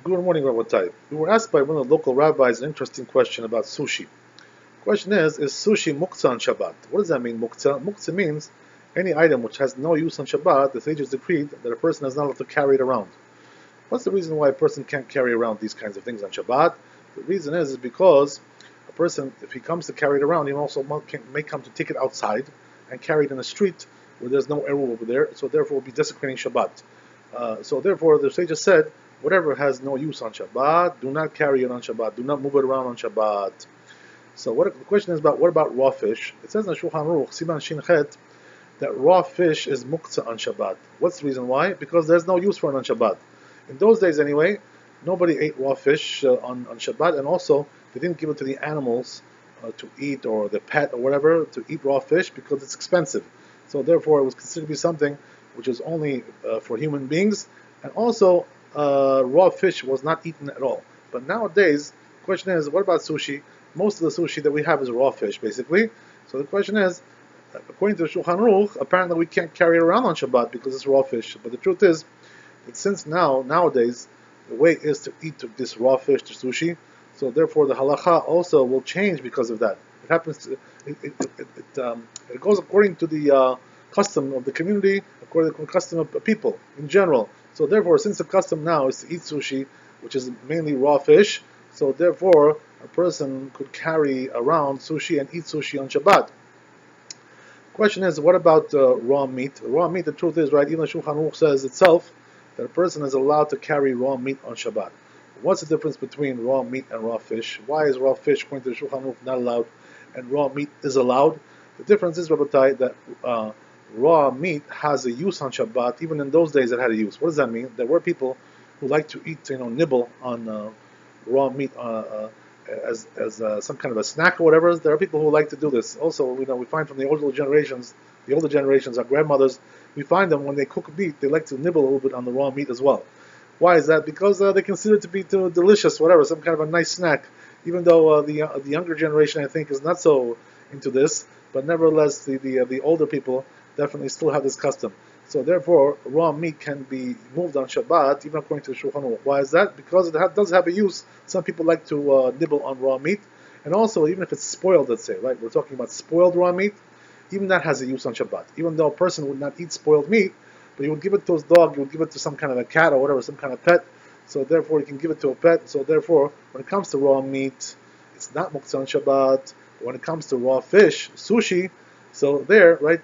Good morning, Rabbi. We were asked by one of the local rabbis an interesting question about sushi. The question is sushi muktzah on Shabbat? What does that mean, muktzah? Muktzah means any item which has no use on Shabbat, the sages decreed that a person is not allowed to carry it around. What's the reason why a person can't carry around these kinds of things on Shabbat? The reason is because a person, if he comes to carry it around, he also may come to take it outside and carry it in a street where there's no Eruv over there, so therefore will be desecrating Shabbat. So therefore, the sages said, whatever has no use on Shabbat, do not carry it on Shabbat. Do not move it around on Shabbat. So the question is about what about raw fish? It says in Shulchan Aruch, Siman Shin Chet, that raw fish is muktzah on Shabbat. What's the reason why? Because there's no use for it on Shabbat. In those days anyway, nobody ate raw fish on Shabbat, and also they didn't give it to the animals to eat, or the pet or whatever, to eat raw fish because it's expensive. So therefore it was considered to be something which is only for human beings, and also raw fish was not eaten at all. But nowadays, the question is, what about sushi? Most of the sushi that we have is raw fish, basically. So the question is, according to the Shulchan Aruch, apparently we can't carry it around on Shabbat because it's raw fish. But the truth is that since nowadays, the way is to eat this raw fish, the sushi, so therefore the halacha also will change because of that. It happens to, it goes according to the custom of the community, according to the custom of people in general. So therefore, since the custom now is to eat sushi, which is mainly raw fish, so therefore a person could carry around sushi and eat sushi on Shabbat. The question is, what about raw meat? Raw meat, the truth is, right, even Shulchan Aruch says itself that a person is allowed to carry raw meat on Shabbat. What's the difference between raw meat and raw fish? Why is raw fish, according to Shulchan Aruch, not allowed, and raw meat is allowed? The difference is, Rabbi, that raw meat has a use on Shabbat. Even in those days, it had a use. What does that mean? There were people who like to eat, nibble on raw meat as some kind of a snack or whatever. There are people who like to do this. Also, we find from the older generations, our grandmothers, we find them when they cook meat, they like to nibble a little bit on the raw meat as well. Why is that? Because they consider it to be too delicious, whatever, some kind of a nice snack. Even though the younger generation, I think, is not so into this, but nevertheless, the older people definitely still have this custom. So therefore, raw meat can be moved on Shabbat, even according to the Shulchan Aruch. Why is that? Because it does have a use. Some people like to nibble on raw meat, and also even if it's spoiled, let's say, right? We're talking about spoiled raw meat. Even that has a use on Shabbat. Even though a person would not eat spoiled meat, but he would give it to his dog, he would give it to some kind of a cat or whatever, some kind of pet. So therefore, he can give it to a pet. So therefore, when it comes to raw meat, it's not muktzah on Shabbat. When it comes to raw fish, sushi, so there, right?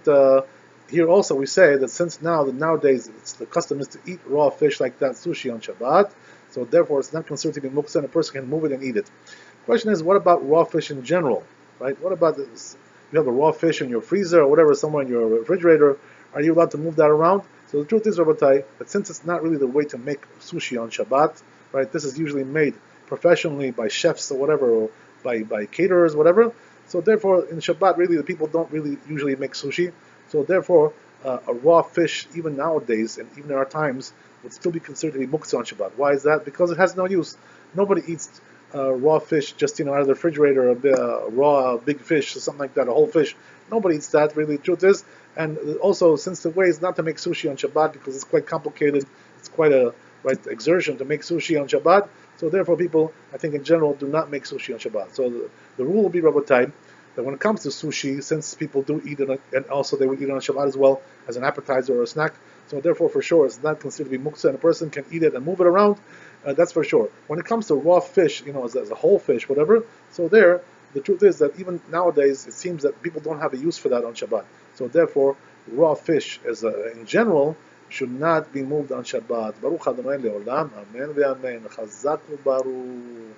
Here also we say that since nowadays the custom is to eat raw fish like that, sushi on Shabbat, so therefore it's not considered to be muktzah, and a person can move it and eat it. The question is, what about raw fish in general, right? What about this? You have a raw fish in your freezer or whatever, somewhere in your refrigerator. Are you allowed to move that around? So the truth is, Rabbi, that since it's not really the way to make sushi on Shabbat, right? This is usually made professionally by chefs or whatever, or by caterers, whatever. So therefore, in Shabbat, really, the people don't really usually make sushi. So therefore, a raw fish, even nowadays, and even in our times, would still be considered to be muktzah on Shabbat. Why is that? Because it has no use. Nobody eats raw fish just out of the refrigerator, a raw big fish or something like that, a whole fish. Nobody eats that. Really, the truth is, and also since the way is not to make sushi on Shabbat because it's quite complicated, it's quite a exertion to make sushi on Shabbat. So therefore, people, I think in general, do not make sushi on Shabbat. So the rule will be, Rabbi, that when it comes to sushi, since people do eat it, and also they would eat it on Shabbat as well as an appetizer or a snack, so therefore for sure it's not considered to be muktzah, and a person can eat it and move it around, that's for sure. When it comes to raw fish, as a whole fish, whatever, so there, the truth is that even nowadays it seems that people don't have a use for that on Shabbat. So therefore, raw fish in general should not be moved on Shabbat. Baruch Adonai Leolam, Amen ve'Amen. Chazak u'Baruch.